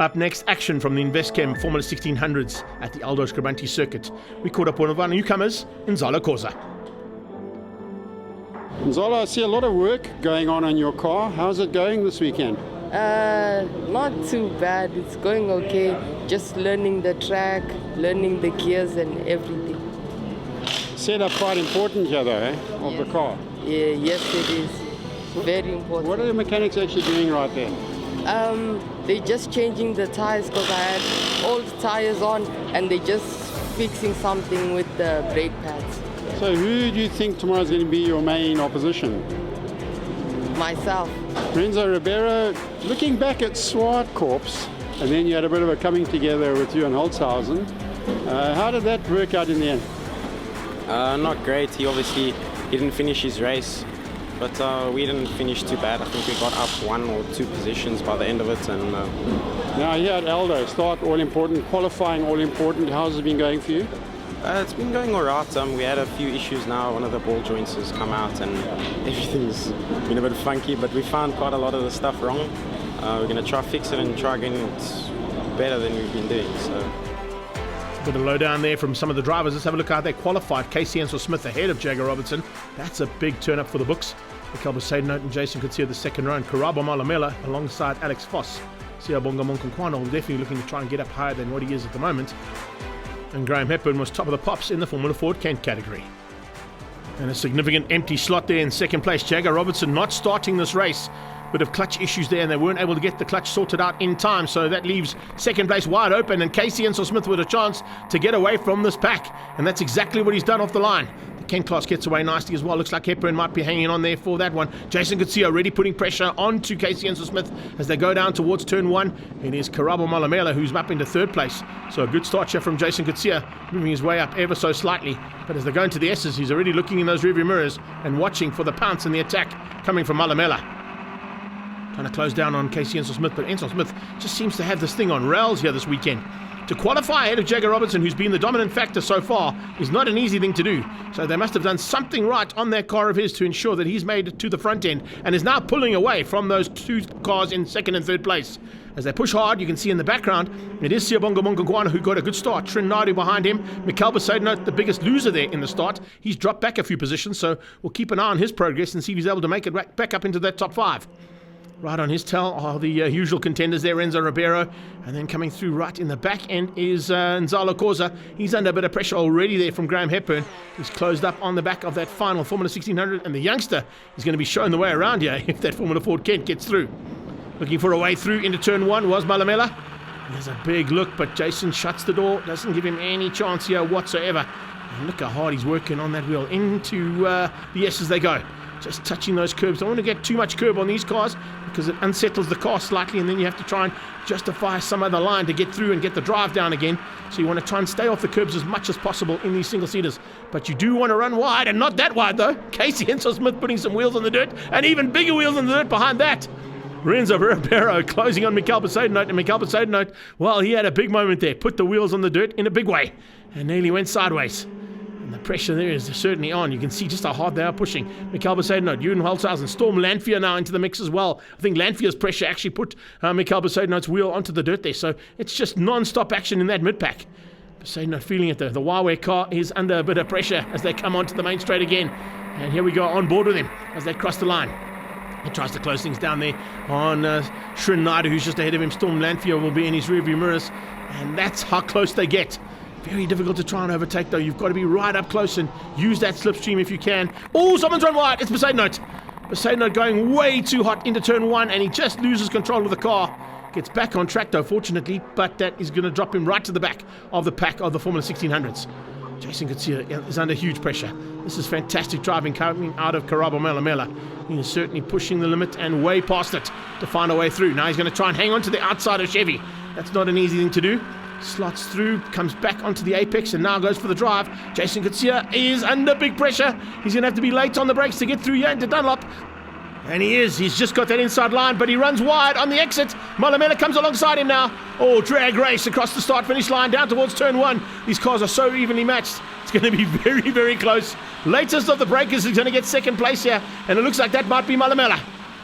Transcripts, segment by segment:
Up next, action from the Investchem Formula 1600s at the Aldo Scribanti circuit. We caught up with one of our newcomers, Nzala Koza. Nzala, I see a lot of work going on your car. How's it going this weekend? Not too bad. It's going okay. Just learning the track, learning the gears and everything. Setup quite important here though, of the car. Yeah, yes it is. Very important. What are the mechanics actually doing right there? They're just changing the tires because I had old tires on and they're just fixing something with the brake pads. So who do you think tomorrow is going to be your main opposition? Myself. Renzo Ribeiro, looking back at Swart Corps, and then you had a bit of a coming together with you and Holzhausen. How did that work out in the end? Not great. He obviously didn't finish his race, but we didn't finish too bad. I think we got up 1 or 2 positions by the end of it. And now here at Aldo, start all important, qualifying all important. How's it been going for you? It's been going all right. We had a few issues now. One of the ball joints has come out and everything's been a bit funky, but we found quite a lot of the stuff wrong. We're going to try fix it and try getting it better than we've been doing. So. Bit of lowdown there from some of the drivers. Let's have a look how they qualified. Casey Smith ahead of Jagger Robertson. That's a big turn up for the books. Mikel Besaidnout and Jason Kutsia the second row, and Karabo Malamela alongside Alex Voss. Siyabonga Monkonkwana definitely looking to try and get up higher than what he is at the moment. And Graham Hepburn was top of the pops in the Formula Ford Kent category. And a significant empty slot there in second place. Jagger Robertson not starting this race. Bit of clutch issues there, and they weren't able to get the clutch sorted out in time, so that leaves second place wide open, and Casey Smith with a chance to get away from this pack, and that's exactly what he's done off the line. The Kent class gets away nicely as well. Looks like Hepburn might be hanging on there for that one. Jason Kutsia already putting pressure onto Casey Smith as they go down towards turn 1. It is Karabo Malamela who's up into third place, so a good start here from Jason Kutsia, moving his way up ever so slightly, but as they go into the S's, he's already looking in those rearview mirrors and watching for the pounce and the attack coming from Malamela. Trying to close down on Casey Ensel Smith, but Ensel Smith just seems to have this thing on rails here this weekend. To qualify ahead of Jagger Robertson, who's been the dominant factor so far, is not an easy thing to do. So they must have done something right on that car of his to ensure that he's made it to the front end and is now pulling away from those 2 cars in second and third place. As they push hard, you can see in the background, it is Siyabonga Monkonkwana who got a good start. Trin Nadu behind him. Mikel Besaidnout, the biggest loser there in the start. He's dropped back a few positions, so we'll keep an eye on his progress and see if he's able to make it back up into that top 5. Right on his tail are the usual contenders there, Renzo Ribeiro. And then coming through right in the back end is Nzala Koza. He's under a bit of pressure already there from Graham Hepburn. He's closed up on the back of that final Formula 1600. And the youngster is going to be showing the way around here if that Formula Ford Kent gets through. Looking for a way through into turn 1 was Malamela. There's a big look, but Jason shuts the door. Doesn't give him any chance here whatsoever. And look how hard he's working on that wheel. Into the S as they go. Just touching those curbs. Don't want to get too much curb on these cars because it unsettles the car slightly, and then you have to try and justify some other line to get through and get the drive down again. So you want to try and stay off the curbs as much as possible in these single-seaters. But you do want to run wide, and not that wide though. Casey Ensel Smith putting some wheels on the dirt, and even bigger wheels on the dirt behind that. Renzo Ribeiro closing on Mikel Besaidnout, and Mikel Besaidnout, well, he had a big moment there. Put the wheels on the dirt in a big way, and nearly went sideways. The pressure there is certainly on. You can see just how hard they are pushing. Mikel Besaidnout, Ewan Holzhausen, Storm Lanfear now into the mix as well. I think Lanfear's pressure actually put Mikel Besaidnout's wheel onto the dirt there. So it's just non-stop action in that mid-pack. Besaidnout feeling it though. The Huawei car is under a bit of pressure as they come onto the main straight again. And here we go on board with him as they cross the line. He tries to close things down there on Trin Nadu, who's just ahead of him. Storm Lanfear will be in his rearview mirrors. And that's how close they get. Very difficult to try and overtake though. You've got to be right up close and use that slipstream if you can. Oh, someone's run wide. It's Besaidnout. Besaidnout going way too hot into turn 1, and he just loses control of the car. Gets back on track though, fortunately, but that is going to drop him right to the back of the pack of the Formula 1600s. Jason Kutsia is under huge pressure. This is fantastic driving coming out of Karabo Malamela. He is certainly pushing the limit and way past it to find a way through. Now he's going to try and hang on to the outside of Chevy. That's not an easy thing to do. Slots through, comes back onto the apex, and now goes for the drive. Jason Kutsia is under big pressure. He's going to have to be late on the brakes to get through here into Dunlop. And he is. He's just got that inside line, but he runs wide on the exit. Malamela comes alongside him now. Oh, drag race across the start-finish line down towards turn 1. These cars are so evenly matched. It's going to be very, very close. Latest of the breakers is going to get second place here, and it looks like that might be Malamela.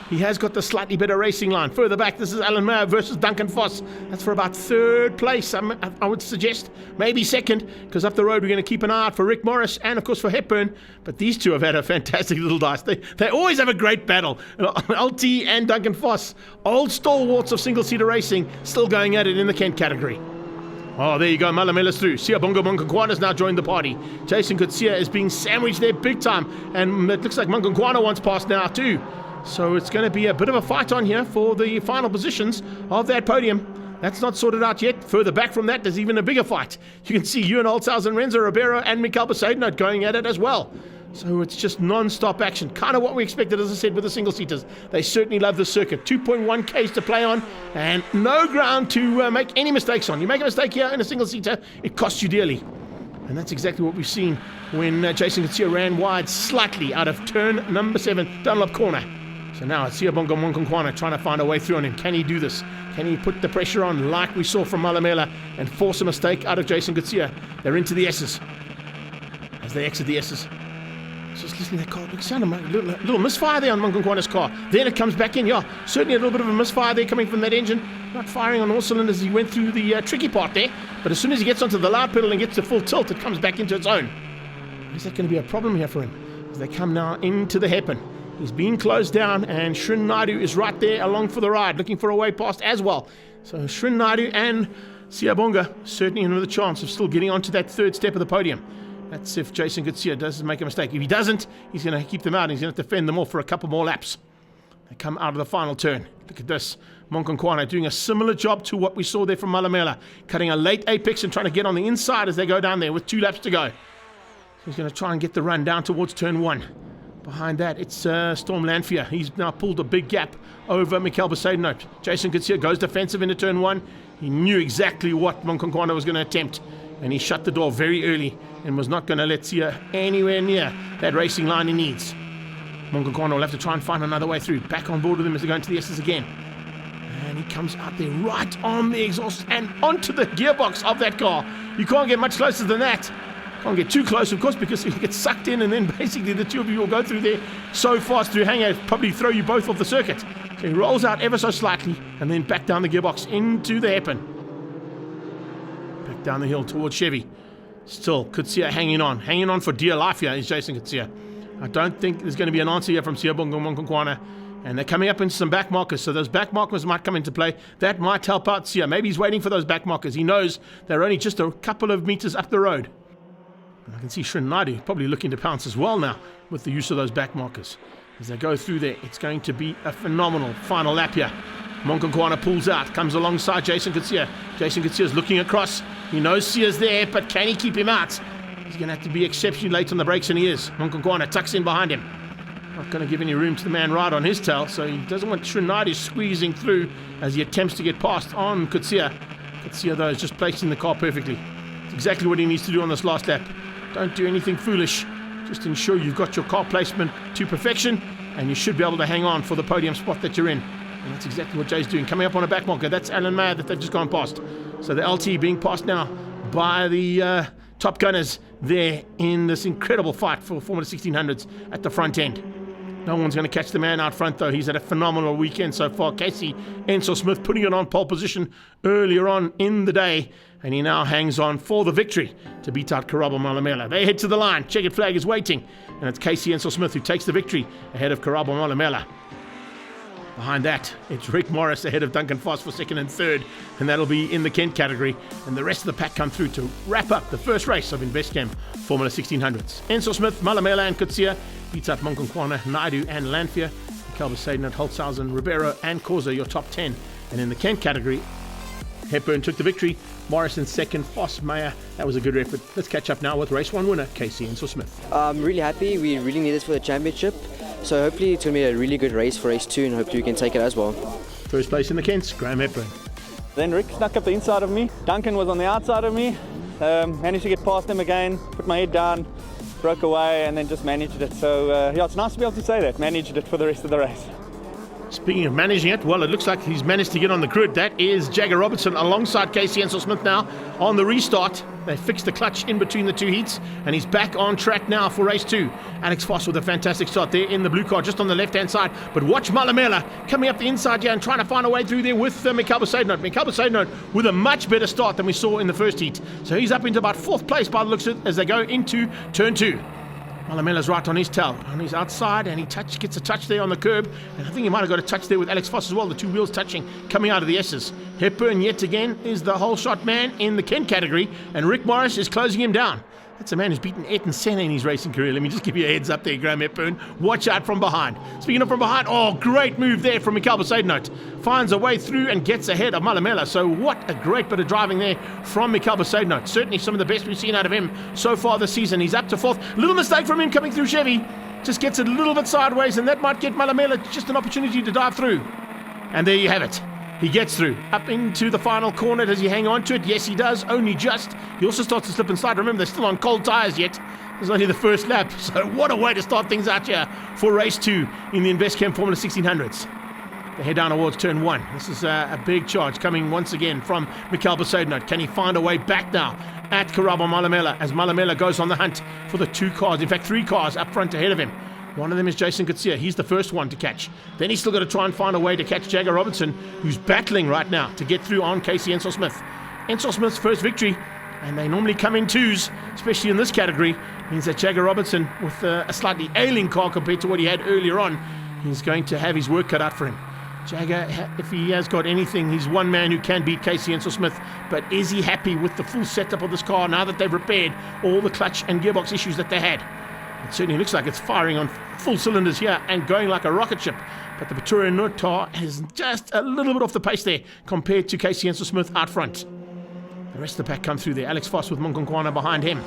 He has got the slightly better racing line. Further back, this is Alan Mayer versus Duncan Voss. That's for about third place, I would suggest. Maybe second, because up the road we're going to keep an eye out for Rick Morris and, of course, for Hepburn. But these two have had a fantastic little dice. They always have a great battle. LT and Duncan Voss, old stalwarts of single-seater racing, still going at it in the Kent category. Oh, there you go. Malamela's through. Siyabonga Munkankwana now joined the party. Jason Kutsia is being sandwiched there big time. And it looks like Munkankwana wants past now too. So it's going to be a bit of a fight on here for the final positions of that podium. That's not sorted out yet. Further back from that, there's even a bigger fight. You can see Ewan Holtzhausen, Renzo Ribeiro, and Mikael Besaidnout going at it as well. So it's just non-stop action. Kind of what we expected, as I said, with the single-seaters. They certainly love the circuit. 2.1 Ks to play on and no ground to make any mistakes on. You make a mistake here in a single-seater, it costs you dearly. And that's exactly what we've seen when Jason Kutsia ran wide slightly out of turn number 7, Dunlop corner. So now it's Siyabonga Munkankwana trying to find a way through on him. Can he do this? Can he put the pressure on like we saw from Malamela and force a mistake out of Jason Kutsia? They're into the S's. As they exit the S's. Just listening to that car. It sounded a little misfire there on Munkankwana's car. Then it comes back in. Yeah, certainly a little bit of a misfire there coming from that engine. Not firing on all cylinders as he went through the tricky part there. But as soon as he gets onto the loud pedal and gets to full tilt, it comes back into its own. Is that going to be a problem here for him? As they come now into the hairpin. He's being closed down, and Shrin Naidu is right there along for the ride, looking for a way past as well. So Shrin Naidu and Siyabonga certainly another chance of still getting onto that third step of the podium. That's if Jason Kutsia doesn't make a mistake. If he doesn't, he's going to keep them out and he's going to have to fend them off for a couple more laps. They come out of the final turn. Look at this. Munkankwana doing a similar job to what we saw there from Malamela. Cutting a late apex and trying to get on the inside as they go down there with 2 laps to go. He's going to try and get the run down towards turn 1. Behind that, it's Storm Lanfear. He's now pulled a big gap over Mikael Besaidnout. Jason Kutsia goes defensive into turn 1. He knew exactly what Munkankwana was going to attempt. And he shut the door very early and was not going to let Sia anywhere near that racing line he needs. Munkankwana will have to try and find another way through. Back on board with him as they go into the S's again. And he comes out there right on the exhaust and onto the gearbox of that car. You can't get much closer than that. Can't get too close, of course, because he'll get sucked in and then basically the two of you will go through there so fast through hangout, probably throw you both off the circuit. So he rolls out ever so slightly and then back down the gearbox into the hairpin. Back down the hill towards Chevy. Still, Kutsia hanging on for dear life here is Jason Kutsia. I don't think there's going to be an answer here from Siyabonga Munkankwana. And they're coming up into some back markers, so those back markers might come into play. That might help out Sia. Maybe he's waiting for those back markers. He knows they're only just a couple of meters up the road. And I can see Shrin Naidu probably looking to pounce as well now with the use of those back markers. As they go through there, it's going to be a phenomenal final lap here. Munkankwana pulls out, comes alongside Jason Kutsia. Jason Kutsia's looking across. He knows Sia's there, but can he keep him out? He's going to have to be exceptionally late on the brakes, and he is. Munkankwana tucks in behind him. Not going to give any room to the man right on his tail, so he doesn't want Shrin Naidu squeezing through as he attempts to get past on Kutsia. Kutsia, though, is just placing the car perfectly. It's exactly what he needs to do on this last lap. Don't do anything foolish. Just ensure you've got your car placement to perfection, and you should be able to hang on for the podium spot that you're in. And that's exactly what Jay's doing. Coming up on a back marker. That's Alan Mayer that they've just gone past. So the LT being passed now by the Top Gunners there in this incredible fight for Formula 1600s at the front end. No one's going to catch the man out front, though. He's had a phenomenal weekend so far. Casey Ensor-Smith putting it on pole position earlier on in the day, and he now hangs on for the victory to beat out Karabo Malamela. They head to the line. Checkered flag is waiting, and it's Casey Ensor-Smith who takes the victory ahead of Karabo Malamela. Behind that, it's Rick Morris ahead of Duncan Voss for second and third, and that'll be in the Kent category. And the rest of the pack come through to wrap up the first race of Investchem Formula 1600s. Ensor-Smith, Malamela and Kutsia beats out Munkankwana, Naidu and Lanfear. Mikael Besaidnout, Holtzhausen, Ribeiro and Causa, your top 10. And in the Kent category, Hepburn took the victory. Morris in second, Voss, Meyer. That was a good effort. Let's catch up now with race 1 winner, Casey Ensor-Smith. I'm really happy. We really need this for the championship. So hopefully it's going to be a really good race for race 2, and hopefully we can take it as well. First place in the Kents, Graham Hepburn. Then Rick snuck up the inside of me. Duncan was on the outside of me. Managed to get past him again, put my head down, broke away, and then just managed it. So yeah, it's nice to be able to say that. Managed it for the rest of the race. Speaking of managing it, well, it looks like he's managed to get on the grid. That is Jagger Robertson alongside Casey Ensel-Smith now on the restart. They fixed the clutch in between the two heats, and he's back on track now for race 2. Alex Foss with a fantastic start there in the blue car, just on the left-hand side. But watch Malamela coming up the inside here and trying to find a way through there with Mikhail Besaidnout. Mikhail Besaidnout with a much better start than we saw in the first heat. So he's up into about 4th place by the looks of it as they go into turn 2. Malamela's right on his tail, on his outside, and he gets a touch there on the curb, and I think he might have got a touch there with Alex Foss as well, the two wheels touching, coming out of the S's. Hepburn yet again is the whole shot man in the Kent category, and Rick Morris is closing him down. That's a man who's beaten Ayrton Senna in his racing career. Let me just give you a heads up there, Graham Hepburn. Watch out from behind. Speaking of from behind, oh, great move there from Mikhail Besaidnout. Finds a way through and gets ahead of Malamela. So what a great bit of driving there from Mikhail Besaidnout. Certainly some of the best we've seen out of him so far this season. He's up to 4th. Little mistake from him coming through Chevy. Just gets it a little bit sideways, and that might get Malamela just an opportunity to dive through. And there you have it. He gets through, up into the final corner. Does he hang on to it? Yes, he does, only just. He also starts to slip inside. Remember, they're still on cold tyres yet. It's only the first lap, so what a way to start things out here for race 2 in the Investchem Formula 1600s. They head down towards turn 1. This is a big charge coming once again from Mikhail Besaidnout. Can he find a way back now at Karabo Malamela as Malamela goes on the hunt for the 2 cars, in fact 3 cars up front ahead of him. One of them is Jason Kutsia. He's the first one to catch. Then he's still got to try and find a way to catch Jagger Robertson, who's battling right now to get through on Casey Ensel-Smith. Ensel-Smith's first victory, and they normally come in 2s, especially in this category, means that Jagger Robertson, with a slightly ailing car compared to what he had earlier on, he's going to have his work cut out for him. Jagger, if he has got anything, he's one man who can beat Casey Ensel-Smith, but is he happy with the full setup of this car now that they've repaired all the clutch and gearbox issues that they had? It certainly looks like it's firing on full cylinders here and going like a rocket ship. But the Pretoria Notar is just a little bit off the pace there compared to Casey Ensel-Smith out front. The rest of the pack come through there. Alex Foss with Munkonkwana behind him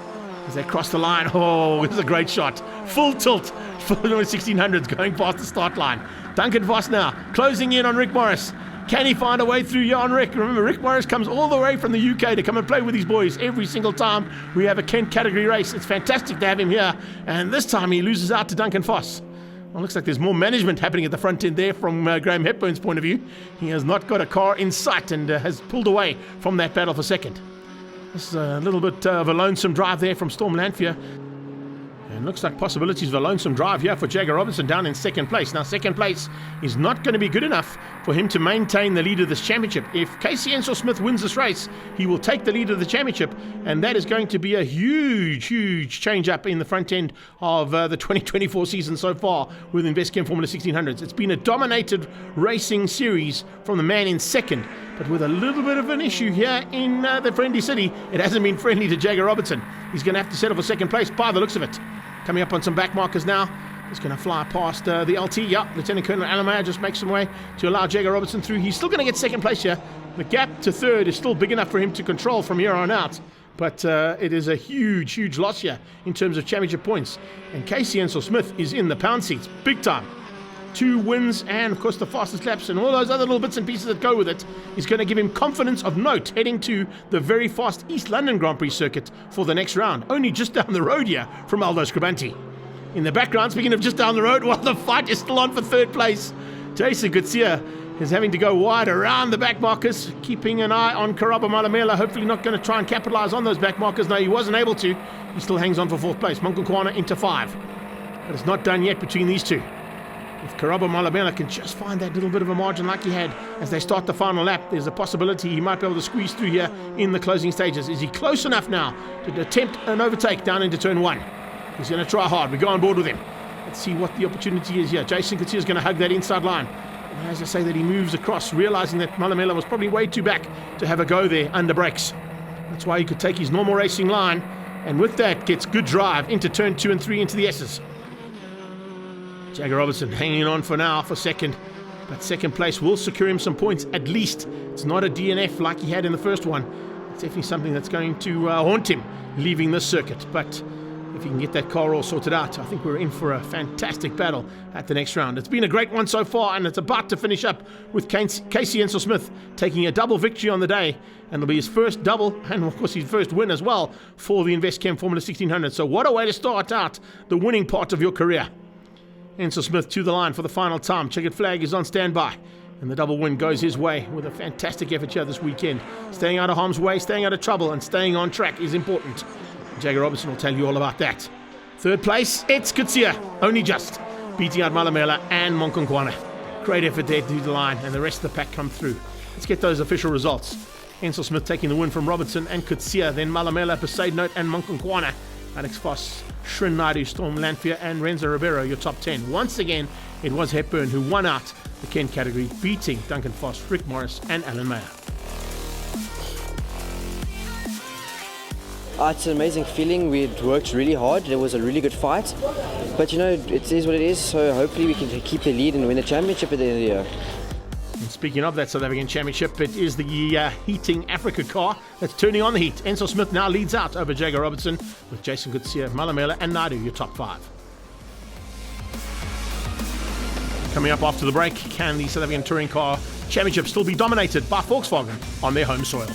as they cross the line. Oh, this is a great shot. Full tilt for the 1600s going past the start line. Duncan Voss now closing in on Rick Morris. Can he find a way through here on Rick? Remember, Rick Morris comes all the way from the UK to come and play with his boys every single time we have a Kent category race. It's fantastic to have him here. And this time he loses out to Duncan Voss. Well, looks like there's more management happening at the front end there from Graham Hepburn's point of view. He has not got a car in sight and has pulled away from that battle for second. This is a little bit of a lonesome drive there from Storm Lanphier. And looks like possibilities of a lonesome drive here for Jagger Robertson down in 2nd place. Now, 2nd place is not going to be good enough for him to maintain the lead of this championship. If Casey Ensel-Smith wins this race, he will take the lead of the championship, and that is going to be a huge, huge change up in the front end of the 2024 season so far with Investchem Formula 1600s. It's been a dominated racing series from the man in 2nd, but with a little bit of an issue here in the Friendly City. It hasn't been friendly to Jagger Robertson. He's going to have to settle for 2nd place by the looks of it. Coming up on some back markers now. He's going to fly past the LT. Yep, Lieutenant Colonel Alamaya just makes some way to allow Jagger Robertson through. He's still going to get 2nd place here. The gap to 3rd is still big enough for him to control from here on out. But it is a huge, huge loss here in terms of championship points. And Casey Ensel-Smith is in the pound seats, big time. 2 wins and, of course, the fastest laps and all those other little bits and pieces that go with it is going to give him confidence of note heading to the very fast East London Grand Prix circuit for the next round. Only just down the road here from Aldo Scribanti. In the background, speaking of just down the road, while the fight is still on for 3rd place, Jason Kutsia is having to go wide around the back markers, keeping an eye on Karabo Malamela, hopefully not going to try and capitalize on those back markers. No, he wasn't able to. He still hangs on for 4th place. Munkonkwana into 5. But it's not done yet between these two. If Karabo Malamela can just find that little bit of a margin like he had as they start the final lap, there's a possibility he might be able to squeeze through here in the closing stages. Is he close enough now to attempt an overtake down into turn 1? He's going to try hard. We go on board with him. Let's see what the opportunity is here. Jason Kutsia is going to hug that inside line. And as I say that, he moves across, realizing that Malamela was probably way too back to have a go there under brakes. That's why he could take his normal racing line, and with that gets good drive into turn 2 and 3 into the S's. Jagger Robertson hanging on for now for 2nd, but 2nd place will secure him some points at least. It's not a DNF like he had in the first one. It's definitely something that's going to haunt him leaving this circuit, but if he can get that car all sorted out, I think we're in for a fantastic battle at the next round. It's been a great one so far, and it's about to finish up with Casey Ensel-Smith taking a double victory on the day, and it'll be his first double and, of course, his first win as well for the Investchem Formula 1600. So what a way to start out the winning part of your career. Enzo Smith to the line for the final time. Checkered flag is on standby. And the double win goes his way with a fantastic effort here this weekend. Staying out of harm's way, staying out of trouble, and staying on track is important. Jagger Robertson will tell you all about that. Third place, it's Kutsia, only just. Beating out Malamela and Monkonkwana. Great effort there to the line, and the rest of the pack come through. Let's get those official results. Enzo Smith taking the win from Robertson and Kutsia, then Malamela, Poseidon and Monkonkwana. Alex Voss, Shrin Naidu, Storm Lanfear, and Renzo Ribeiro, your top 10. Once again, it was Hepburn who won out the Kent category, beating Duncan Voss, Rick Morris, and Alan Meyer. It's an amazing feeling. We worked really hard. It was a really good fight. But you know, it is what it is. So hopefully we can keep the lead and win the championship at the end of the year. And speaking of that South African Championship, it is the Heating Africa car that's turning on the heat. Enzo Smith now leads out over Jagger Robertson with Jason Kutsia, Malamela, and Naidu, your top 5. Coming up after the break, can the South African Touring Car Championship still be dominated by Volkswagen on their home soil?